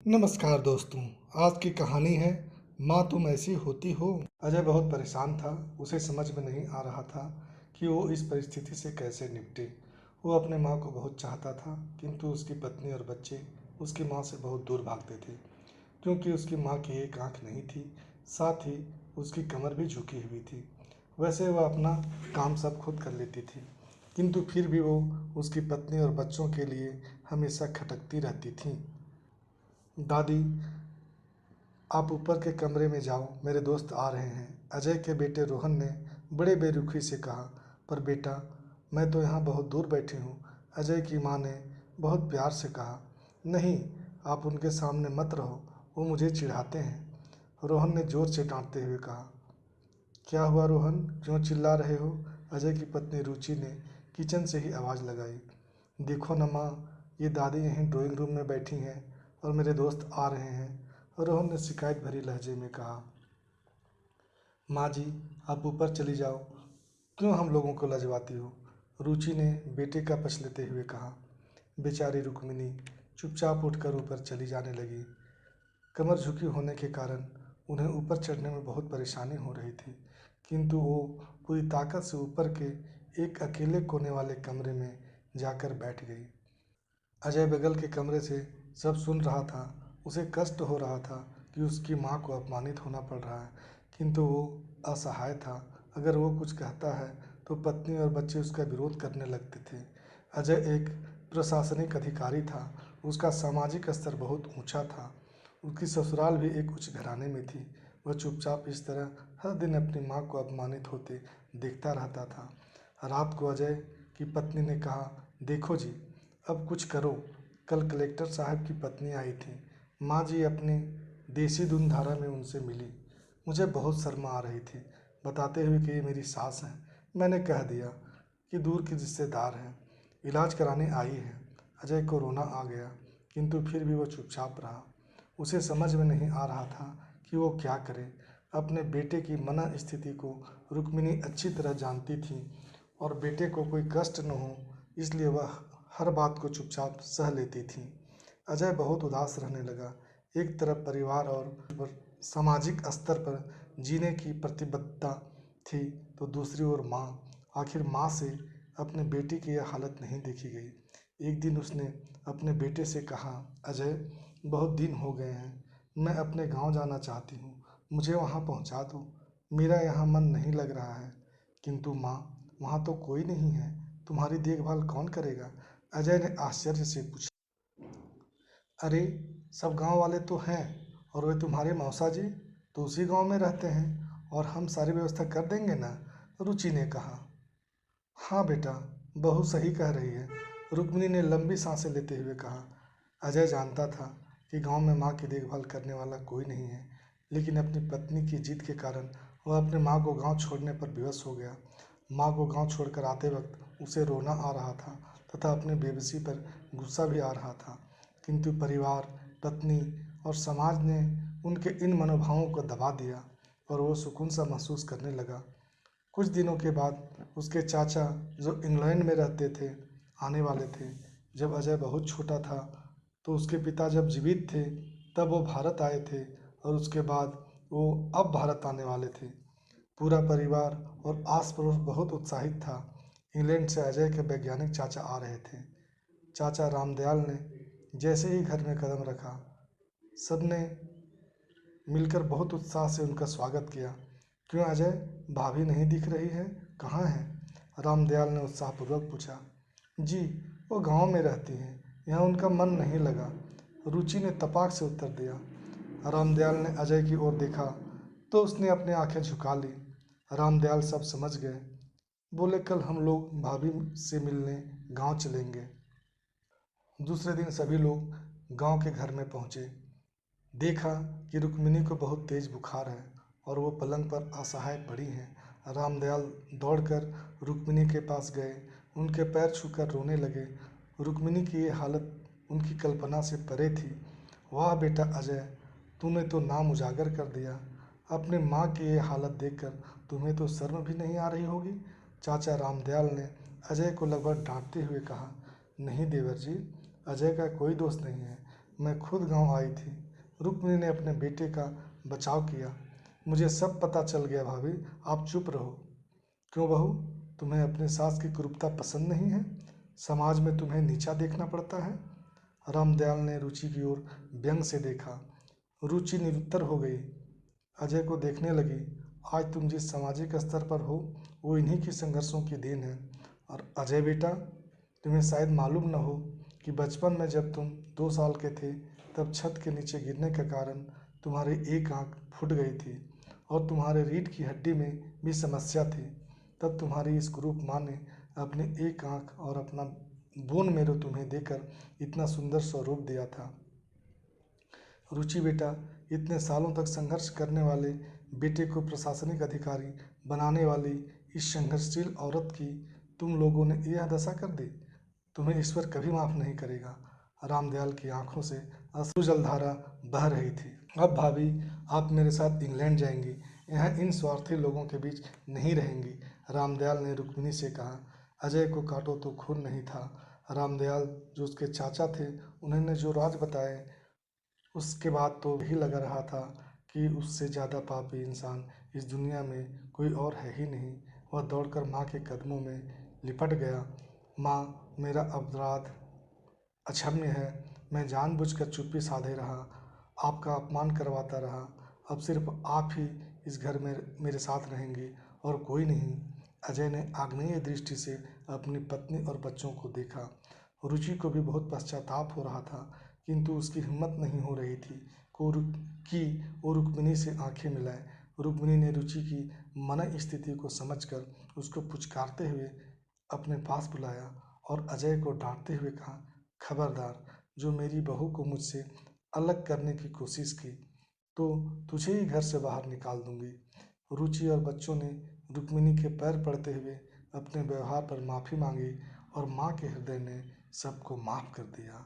नमस्कार दोस्तों। आज की कहानी है माँ तुम ऐसी होती हो। अजय बहुत परेशान था। उसे समझ में नहीं आ रहा था कि वो इस परिस्थिति से कैसे निपटे। वो अपने माँ को बहुत चाहता था, किंतु उसकी पत्नी और बच्चे उसकी माँ से बहुत दूर भागते थे, क्योंकि उसकी माँ की एक आंख नहीं थी, साथ ही उसकी कमर भी झुकी हुई थी। वैसे वह अपना काम सब खुद कर लेती थी, किंतु फिर भी वो उसकी पत्नी और बच्चों के लिए हमेशा खटकती रहती थी। दादी, आप ऊपर के कमरे में जाओ, मेरे दोस्त आ रहे हैं, अजय के बेटे रोहन ने बड़े बेरुखी से कहा। पर बेटा, मैं तो यहाँ बहुत दूर बैठी हूँ, अजय की माँ ने बहुत प्यार से कहा। नहीं, आप उनके सामने मत रहो, वो मुझे चिढ़ाते हैं, रोहन ने जोर से डांटते हुए कहा। क्या हुआ रोहन, क्यों चिल्ला रहे हो? अजय की पत्नी रुचि ने किचन से ही आवाज़ लगाई। देखो न माँ, ये दादी यहीं ड्राइंग रूम में बैठी हैं और मेरे दोस्त आ रहे हैं, रोहन ने शिकायत भरी लहजे में कहा। माँ जी, आप ऊपर चली जाओ, क्यों हम लोगों को लजवाती हो? रुचि ने बेटे का पक्ष लेते हुए कहा। बेचारी रुक्मिनी चुपचाप उठकर ऊपर चली जाने लगी। कमर झुकी होने के कारण उन्हें ऊपर चढ़ने में बहुत परेशानी हो रही थी, किंतु वो पूरी ताकत से ऊपर के एक अकेले कोने वाले कमरे में जाकर बैठ गई। अजय बगल के कमरे से सब सुन रहा था। उसे कष्ट हो रहा था कि उसकी माँ को अपमानित होना पड़ रहा है, किंतु वो असहाय था। अगर वो कुछ कहता है तो पत्नी और बच्चे उसका विरोध करने लगते थे। अजय एक प्रशासनिक अधिकारी था। उसका सामाजिक स्तर बहुत ऊंचा था। उसकी ससुराल भी एक उच्च घराने में थी। वह चुपचाप इस तरह हर दिन अपनी माँ को अपमानित होते देखता रहता था। रात को अजय की पत्नी ने कहा, देखो जी, अब कुछ करो। कल कलेक्टर साहब की पत्नी आई थी। माँ जी अपनी देसी धुन धारा में उनसे मिली। मुझे बहुत शर्म आ रही थी, बताते हुए कि ये मेरी सास है। मैंने कह दिया कि दूर की रिश्तेदार है, इलाज कराने आई है। अजय को रोना आ गया, किंतु फिर भी वो चुपचाप रहा। उसे समझ में नहीं आ रहा था कि वो क्या करे। अपने बेटे की मना स्थिति को रुक्मिणी अच्छी तरह जानती थी और बेटे को कोई कष्ट न हो, इसलिए वह हर बात को चुपचाप सह लेती थी। अजय बहुत उदास रहने लगा। एक तरफ परिवार और सामाजिक स्तर पर जीने की प्रतिबद्धता थी, तो दूसरी ओर माँ। आखिर माँ से अपने बेटे की यह हालत नहीं देखी गई। एक दिन उसने अपने बेटे से कहा, अजय, बहुत दिन हो गए हैं, मैं अपने गांव जाना चाहती हूँ, मुझे वहाँ पहुँचा दो। मेरा यहाँ मन नहीं लग रहा है। किंतु माँ, वहाँ तो कोई नहीं है, तुम्हारी देखभाल कौन करेगा? अजय ने आश्चर्य से पूछा। अरे, सब गांव वाले तो हैं, और वे तुम्हारे मौसा जी तो उसी गांव में रहते हैं, और हम सारी व्यवस्था कर देंगे ना, रुचि ने कहा। हाँ बेटा, बहू सही कह रही है, रुक्मिणी ने लंबी सांसें लेते हुए कहा। अजय जानता था कि गांव में माँ की देखभाल करने वाला कोई नहीं है, लेकिन अपनी पत्नी की जिद के कारण वह अपनी माँ को गांव छोड़ने पर विवश हो गया। माँ को गांव छोड़कर आते वक्त उसे रोना आ रहा था तथा अपनी बेबसी पर गुस्सा भी आ रहा था, किंतु परिवार, पत्नी और समाज ने उनके इन मनोभावों को दबा दिया और वो सुकून सा महसूस करने लगा। कुछ दिनों के बाद उसके चाचा, जो इंग्लैंड में रहते थे, आने वाले थे। जब अजय बहुत छोटा था तो उसके पिता जब जीवित थे तब वो भारत आए थे, और उसके बाद वो अब भारत आने वाले थे। पूरा परिवार और आस पड़ोस बहुत उत्साहित था। इंग्लैंड से अजय के वैज्ञानिक चाचा आ रहे थे। चाचा रामदयाल ने जैसे ही घर में कदम रखा, सबने मिलकर बहुत उत्साह से उनका स्वागत किया। क्यों अजय, भाभी नहीं दिख रही है, कहाँ है? रामदयाल ने उत्साहपूर्वक पूछा। जी, वो गांव में रहती हैं, यहाँ उनका मन नहीं लगा, रुचि ने तपाक से उत्तर दिया। रामदयाल ने अजय की ओर देखा तो उसने अपनी आंखें झुका ली। रामदयाल सब समझ गए। बोले, कल हम लोग भाभी से मिलने गांव चलेंगे। दूसरे दिन सभी लोग गांव के घर में पहुंचे। देखा कि रुक्मिणी को बहुत तेज बुखार है और वो पलंग पर असहाय पड़ी हैं। रामदयाल दौड़कर रुक्मिणी के पास गए, उनके पैर छूकर रोने लगे। रुक्मिणी की ये हालत उनकी कल्पना से परे थी। वाह बेटा अजय, तूने तो नाम उजागर कर दिया। अपनी माँ की ये हालत देखकर तुम्हें तो शर्म भी नहीं आ रही होगी। चाचा रामदयाल ने अजय को लगभग डांटते हुए कहा। नहीं देवर जी, अजय का कोई दोष नहीं है, मैं खुद गांव आई थी। रुक्मिणी ने अपने बेटे का बचाव किया। मुझे सब पता चल गया भाभी, आप चुप रहो। क्यों बहू, तुम्हें अपने सास की कुरूपता पसंद नहीं है? समाज में तुम्हें नीचा देखना पड़ता है? रामदयाल ने रुचि की ओर व्यंग से देखा। रुचि निरुत्तर हो गई। अजय को देखने लगी। आज तुम जिस सामाजिक स्तर पर हो वो इन्हीं की संघर्षों की देन है। और अजय बेटा, तुम्हें शायद मालूम न हो कि बचपन में जब तुम 2 साल के थे तब छत के नीचे गिरने के कारण तुम्हारी एक आंख फूट गई थी और तुम्हारे रीढ़ की हड्डी में भी समस्या थी। तब तुम्हारी इस कुरूप माँ ने अपनी एक आंख और अपना बोन मेरो तुम्हें देकर इतना सुंदर स्वरूप दिया था। रुचि बेटा, इतने सालों तक संघर्ष करने वाले बेटे को प्रशासनिक अधिकारी बनाने वाली इस संघर्षशील औरत की तुम लोगों ने यह दशा कर दी। तुम्हें ईश्वर कभी माफ नहीं करेगा। रामदयाल की आंखों से अश्रु जलधारा बह रही थी। अब भाभी, आप मेरे साथ इंग्लैंड जाएंगी, यहाँ इन स्वार्थी लोगों के बीच नहीं रहेंगी। रामदयाल ने रुक्मिणी से कहा। अजय को काटो तो खून नहीं था। रामदयाल जो उसके चाचा थे, उन्होंने जो राज बताए उसके बाद तो यही लगा रहा था कि उससे ज़्यादा पापी इंसान इस दुनिया में कोई और है ही नहीं। वह दौड़कर माँ के कदमों में लिपट गया। माँ, मेरा अपराध अक्षम्य है। मैं जानबूझकर चुप्पी साधे रहा, आपका अपमान करवाता रहा। अब सिर्फ आप ही इस घर में मेरे साथ रहेंगे और कोई नहीं। अजय ने आग्नेय दृष्टि से अपनी पत्नी और बच्चों को देखा। रुचि को भी बहुत पश्चाताप हो रहा था, किंतु उसकी हिम्मत नहीं हो रही थी कि वो रुक्मिणी से आंखें मिलाए। रुक्मिणी ने रुचि की मन स्थिति को समझकर उसको पुचकारते हुए अपने पास बुलाया और अजय को डांटते हुए कहा, खबरदार, जो मेरी बहू को मुझसे अलग करने की कोशिश की तो तुझे ही घर से बाहर निकाल दूंगी। रुचि और बच्चों ने रुक्मिणी के पैर पड़ते हुए अपने व्यवहार पर माफ़ी मांगी और माँ के हृदय ने सबको माफ़ कर दिया।